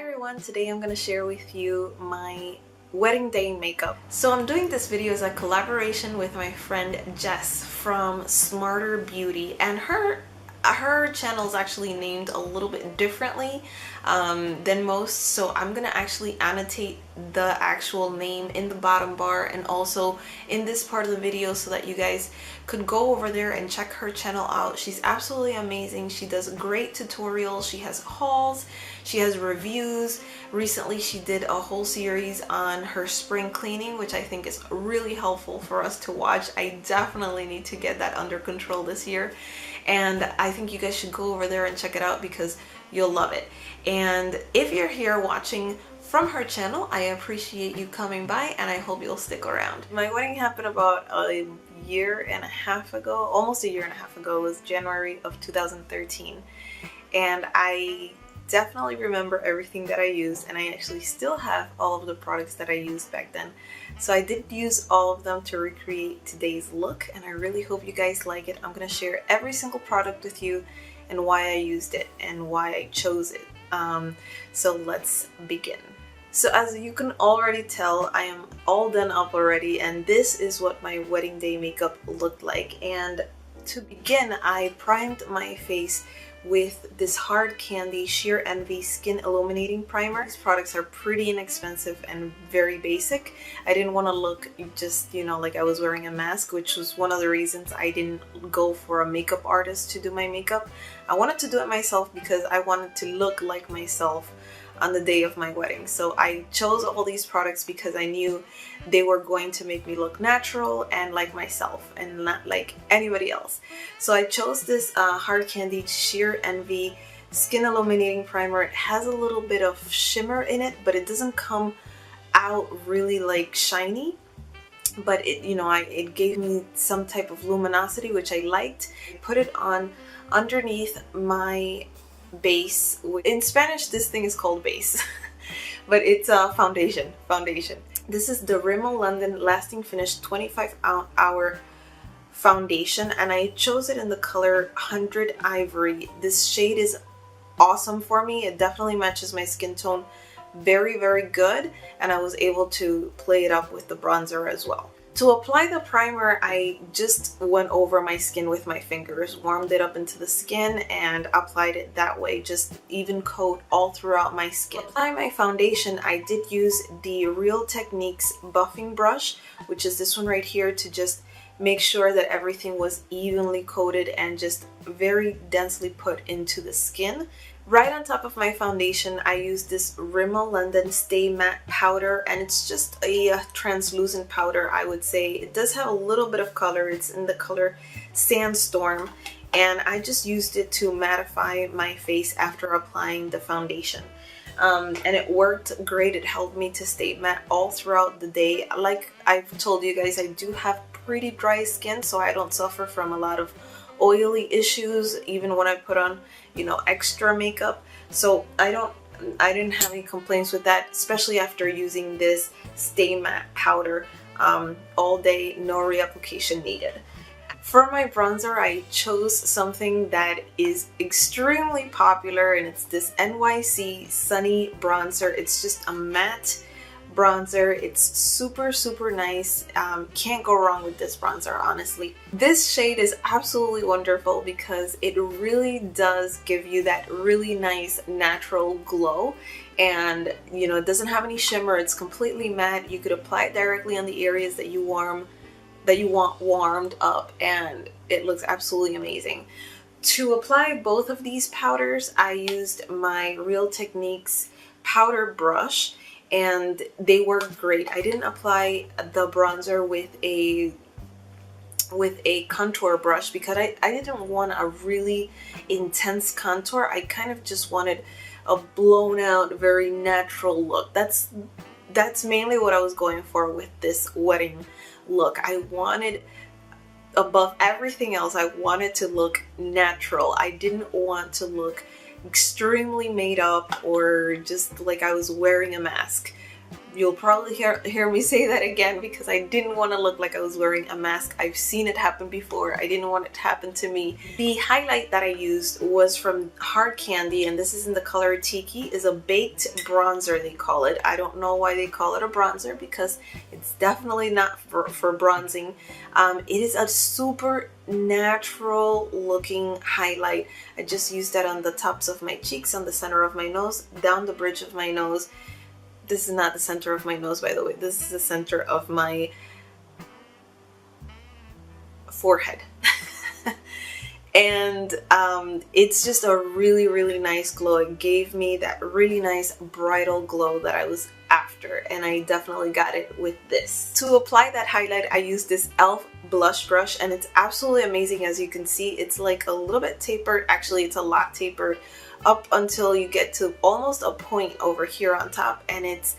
everyone, today I'm going to share with you my wedding day makeup. So I'm doing this video as a collaboration with my friend Jess from Smarter Beauty, and her channel is actually named a little bit differently than most, so I'm gonna actually annotate the actual name in the bottom bar and also in this part of the video so that you guys could go over there and check her channel out. She's absolutely amazing. She does great tutorials, she has hauls, she has reviews. Recently she did a whole series on her spring cleaning, which I think is really helpful for us to watch. I definitely need to get that under control this year, and I think you guys should go over there and check it out because you'll love it. And if you're here watching from her channel, I appreciate you coming by and I hope you'll stick around. My wedding happened about a year and a half ago, almost a year and a half ago. It was January of 2013, and I definitely remember everything that I used, and I actually still have all of the products that I used back then. So I did use all of them to recreate today's look, and I really hope you guys like it. I'm going to share every single product with you and why I used it and why I chose it. So let's begin. So as you can already tell, I am all done up already, and this is what my wedding day makeup looked like. And to begin, I primed my face with this Hard Candy Sheer Envy Skin Illuminating Primer. These products are pretty inexpensive and very basic. I didn't want to look just, you know, like I was wearing a mask, which was one of the reasons I didn't go for a makeup artist to do my makeup. I wanted to do it myself because I wanted to look like myself on the day of my wedding. So I chose all these products because I knew they were going to make me look natural and like myself and not like anybody else. So I chose this Hard Candy Sheer Envy Skin Illuminating Primer. It has a little bit of shimmer in it, but it doesn't come out really like shiny. But it, you know, it gave me some type of luminosity, which I liked. I put it on underneath my base. In Spanish this thing is called base but it's a foundation. This is the Rimmel London Lasting Finish 25-hour foundation, and I chose it in the color 100 Ivory. This shade is awesome for me. It definitely matches my skin tone very, very good, and I was able to play it up with the bronzer as well. To apply the primer, I just went over my skin with my fingers, warmed it up into the skin, and applied it that way, just even coat all throughout my skin. To apply my foundation, I did use the Real Techniques buffing brush, which is this one right here, to just make sure that everything was evenly coated and just very densely put into the skin. Right on top of my foundation, I used this Rimmel London Stay Matte powder, and it's just a translucent powder, I would say. It does have a little bit of color. It's in the color Sandstorm, and I just used it to mattify my face after applying the foundation. And it worked great. It helped me to stay matte all throughout the day. Like I've told you guys, I do have pretty dry skin, so I don't suffer from a lot of oily issues even when I put on, you know, extra makeup. So I didn't have any complaints with that, especially after using this Stay Matte powder all day, no reapplication needed. For my bronzer, I chose something that is extremely popular, and it's this NYC Sunny bronzer. It's just a matte bronzer. It's super, super nice. Can't go wrong with this bronzer, honestly. This shade is absolutely wonderful because it really does give you that really nice natural glow, and you know, it doesn't have any shimmer. It's completely matte. You could apply it directly on the areas that you want warmed up, and it looks absolutely amazing. To apply both of these powders, I used my Real Techniques powder brush, and they work great. I didn't apply the bronzer with a contour brush because I didn't want a really intense contour. I kind of just wanted a blown out, very natural look. That's mainly what I was going for with this wedding look. I wanted, above everything else, I wanted to look natural. I didn't want to look extremely made up or just like I was wearing a mask. you'll probably hear me say that again because I didn't want to look like I was wearing a mask. I've seen it happen before. I didn't want it to happen to me. The highlight that I used was from Hard Candy, and this is in the color Tiki. Is a baked bronzer, they call it. I don't know why they call it a bronzer because it's definitely not for bronzing. It is a super natural looking highlight. I just used that on the tops of my cheeks, on the center of my nose, down the bridge of my nose. This is not the center of my nose, by the way. This is the center of my forehead. And it's just a really nice glow. It gave me that really nice bridal glow that I was after, and I definitely got it with this. To apply that highlight, I used this e.l.f. blush brush, and it's absolutely amazing. As you can see, it's like a little bit tapered. Actually, it's a lot tapered up until you get to almost a point over here on top, and it's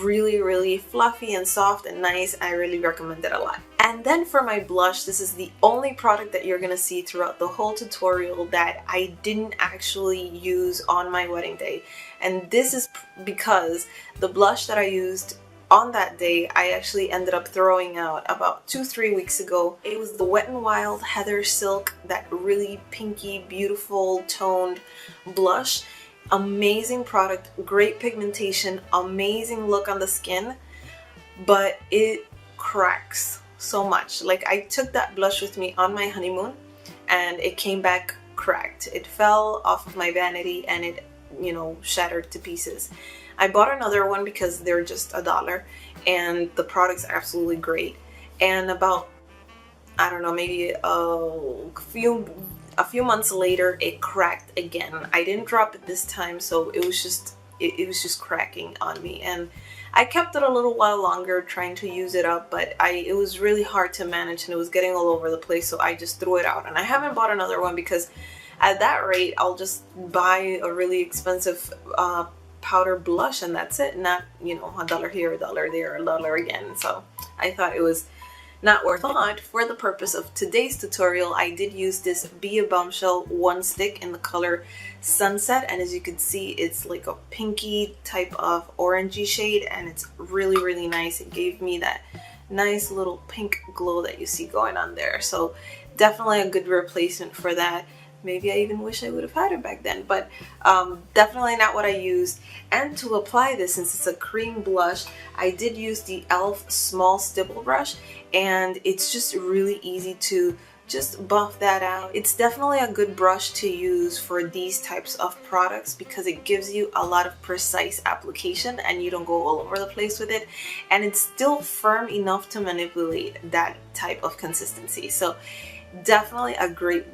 really fluffy and soft and nice. I really recommend it a lot. And then for my blush, this is the only product that you're gonna see throughout the whole tutorial that I didn't actually use on my wedding day. And this is because the blush that I used on that day, I actually ended up throwing out about 2-3 weeks ago. It was the Wet n Wild Heather Silk, that really pinky, beautiful toned blush. Amazing product, great pigmentation, amazing look on the skin, but it cracks so much. Like, I took that blush with me on my honeymoon and it came back cracked. It fell off of my vanity and it, you know, shattered to pieces. I bought another one because they're just $1 and the product's absolutely great. And about, I don't know, maybe a few months later, it cracked again. I didn't drop it this time, so it was just cracking on me, and I kept it a little while longer trying to use it up, but it was really hard to manage and it was getting all over the place, so I just threw it out. And I haven't bought another one because at that rate I'll just buy a really expensive powder blush and that's it, not, you know, $1 here, $1 there, $1 again. So I thought it was not worth it. For the purpose of today's tutorial, I did use this Be a Bombshell one stick in the color Sunset, and as you can see, it's like a pinky type of orangey shade, and it's really nice. It gave me that nice little pink glow that you see going on there, so definitely a good replacement for that. Maybe I even wish I would have had it back then, but definitely not what I used. And to apply this, since it's a cream blush, I did use the e.l.f. small stipple brush, and it's just really easy to just buff that out. It's definitely a good brush to use for these types of products because it gives you a lot of precise application and you don't go all over the place with it, and it's still firm enough to manipulate that type of consistency. So definitely a great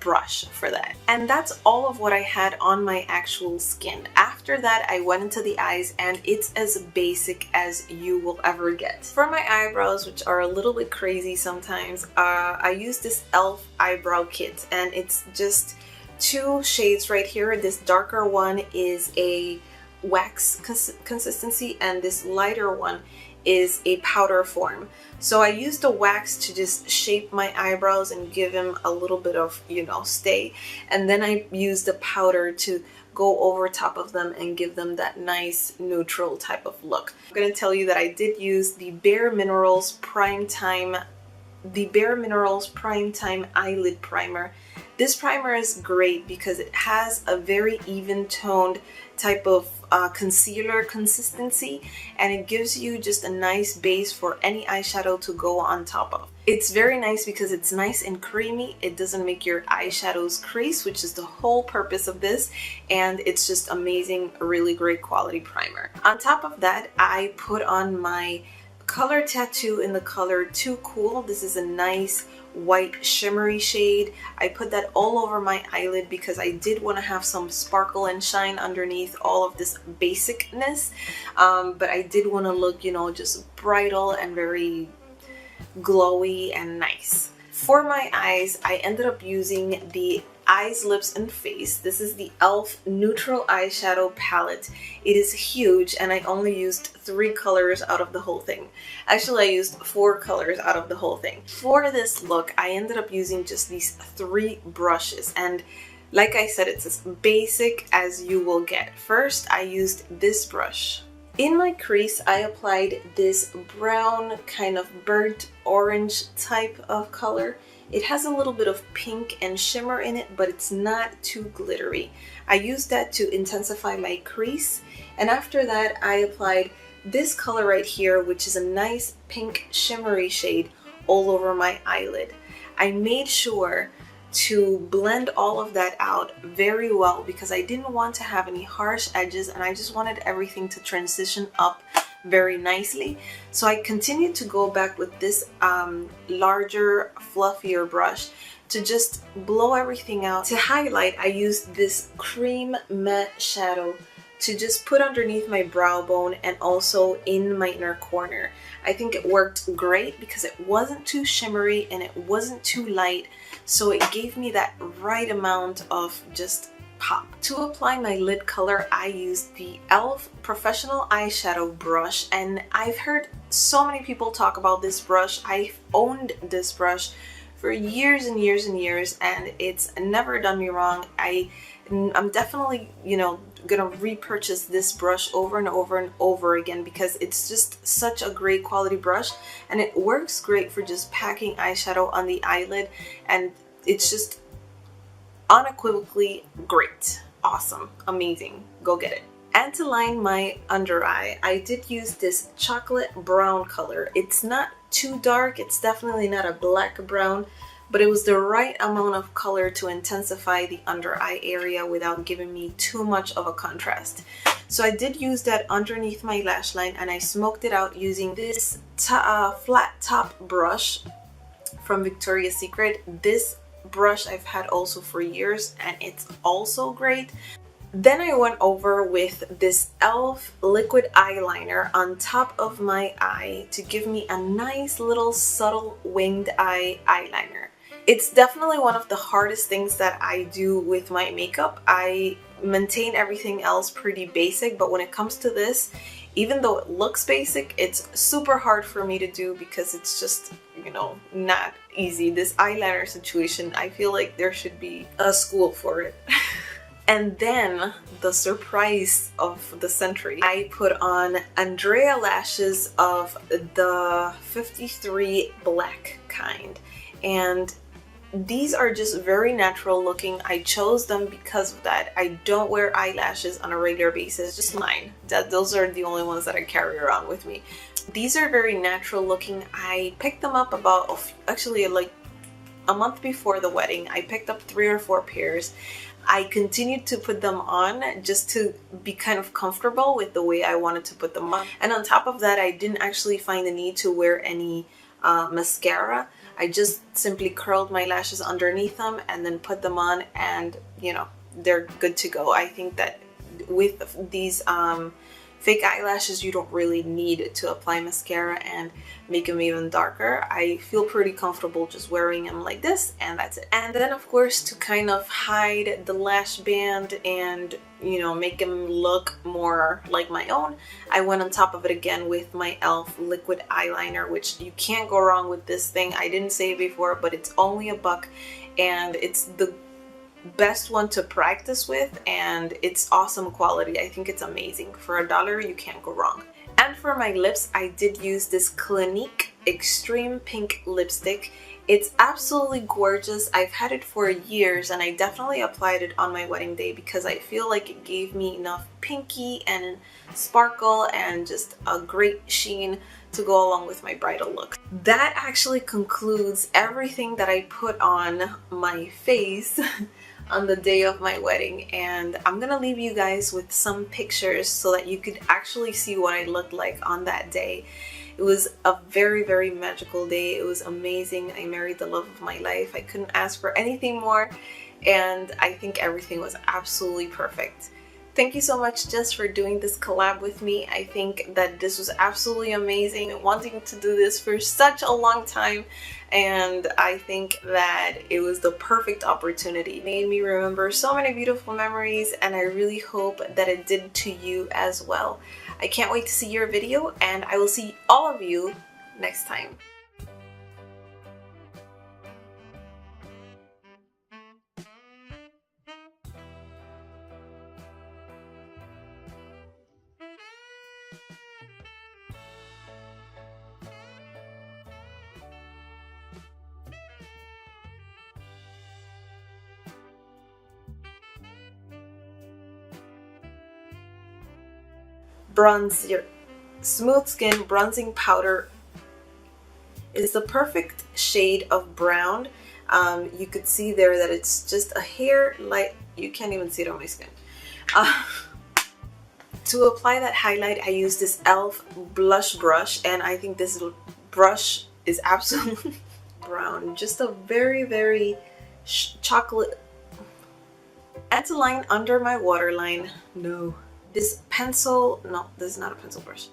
brush for that. And that's all of what I had on my actual skin. After that, I went into the eyes, and it's as basic as you will ever get. For my eyebrows, which are a little bit crazy sometimes, I use this e.l.f. eyebrow kit, and it's just 2 shades right here. This darker one is a wax consistency, and this lighter one is a powder form. So I used the wax to just shape my eyebrows and give them a little bit of, you know, stay, and then I used the powder to go over top of them and give them that nice neutral type of look. I'm going to tell you that I did use the Bare Minerals Primetime Eyelid Primer. This primer is great because it has a very even toned type of concealer consistency, and it gives you just a nice base for any eyeshadow to go on top of. It's very nice because it's nice and creamy. It doesn't make your eyeshadows crease, which is the whole purpose of this, and it's just amazing, really great quality primer. On top of that, I put on my color Tatoo in the color Too Cool. This is a nice white shimmery shade. I put that all over my eyelid because I did want to have some sparkle and shine underneath all of this basicness, but I did want to look, you know, just bridal and very glowy and nice. For my eyes, I ended up using the Eyes, Lips, and Face. This is the e.l.f. Neutral Eyeshadow Palette. It is huge, and I only used 3 colors out of the whole thing. Actually, I used 4 colors out of the whole thing. For this look, I ended up using just these 3 brushes, and like I said, it's as basic as you will get. First, I used this brush. In my crease, I applied this brown kind of burnt orange type of color. It has a little bit of pink and shimmer in it, but it's not too glittery. I used that to intensify my crease, and after that I applied this color right here, which is a nice pink shimmery shade all over my eyelid. I made sure to blend all of that out very well because I didn't want to have any harsh edges, and I just wanted everything to transition up very nicely. So I continued to go back with this larger, fluffier brush to just blow everything out. To highlight, I used this cream matte shadow to just put underneath my brow bone and also in my inner corner. I think it worked great because it wasn't too shimmery and it wasn't too light, so it gave me that right amount of just pop. To apply my lid color, I used the e.l.f. Professional Eyeshadow brush, and I've heard so many people talk about this brush. I've owned this brush for years and years and years, and it's never done me wrong. I'm definitely, you know, gonna repurchase this brush over and over and over again because it's just such a great quality brush, and it works great for just packing eyeshadow on the eyelid, and it's just unequivocally great, awesome, amazing. Go get it. And to line my under eye, I did use this chocolate brown color. It's not too dark, it's definitely not a black brown, but it was the right amount of color to intensify the under eye area without giving me too much of a contrast. So I did use that underneath my lash line, and I smoked it out using this flat top brush from Victoria's Secret. This brush I've had also for years, and it's also great. Then I went over with this e.l.f. liquid eyeliner on top of my eye to give me a nice little subtle winged eye eyeliner. It's definitely one of the hardest things that I do with my makeup. I maintain everything else pretty basic, but when it comes to this, even though it looks basic, it's super hard for me to do because it's just, you know, not easy. This eyeliner situation, I feel like there should be a school for it. And then the surprise of the century, I put on Andrea lashes of the 53 black kind, and these are just very natural looking. I chose them because of that. I don't wear eyelashes on a regular basis, just mine. Those are the only ones that I carry around with me. These are very natural looking. I picked them up about, actually like a month before the wedding. I picked up 3 or 4 pairs. I continued to put them on just to be kind of comfortable with the way I wanted to put them on. And on top of that, I didn't actually find the need to wear any mascara. I just simply curled my lashes underneath them and then put them on, and you know, they're good to go. I think that with these fake eyelashes, you don't really need to apply mascara and make them even darker. I feel pretty comfortable just wearing them like this, and that's it. And then of course, to kind of hide the lash band and, you know, make them look more like my own, I went on top of it again with my e.l.f. liquid eyeliner, which you can't go wrong with this thing. I didn't say it before, but it's only $1, and it's the best one to practice with, and it's awesome quality. I think it's amazing. For $1, you can't go wrong. And for my lips, I did use this Clinique Extreme Pink lipstick. It's absolutely gorgeous. I've had it for years, and I definitely applied it on my wedding day because I feel like it gave me enough pinky and sparkle and just a great sheen to go along with my bridal look. That actually concludes everything that I put on my face on the day of my wedding, and I'm gonna leave you guys with some pictures so that you could actually see what I looked like on that day. It was a very, very magical day. It was amazing. I married the love of my life. I couldn't ask for anything more, and I think everything was absolutely perfect. Thank you so much, Jess, for doing this collab with me. I think that this was absolutely amazing. I've been wanting to do this for such a long time, and I think that it was the perfect opportunity. It made me remember so many beautiful memories, and I really hope that it did to you as well. I can't wait to see your video, and I will see all of you next time. bronzer, smooth skin bronzing powder. It's the perfect shade of brown. You could see there that it's just a hair light. You can't even see it on my skin. To apply that highlight, I use this e.l.f. blush brush, and I think this brush is absolutely brown. Just a very, very chocolate. And to line under my waterline, no. This pencil, no, this is not a pencil brush.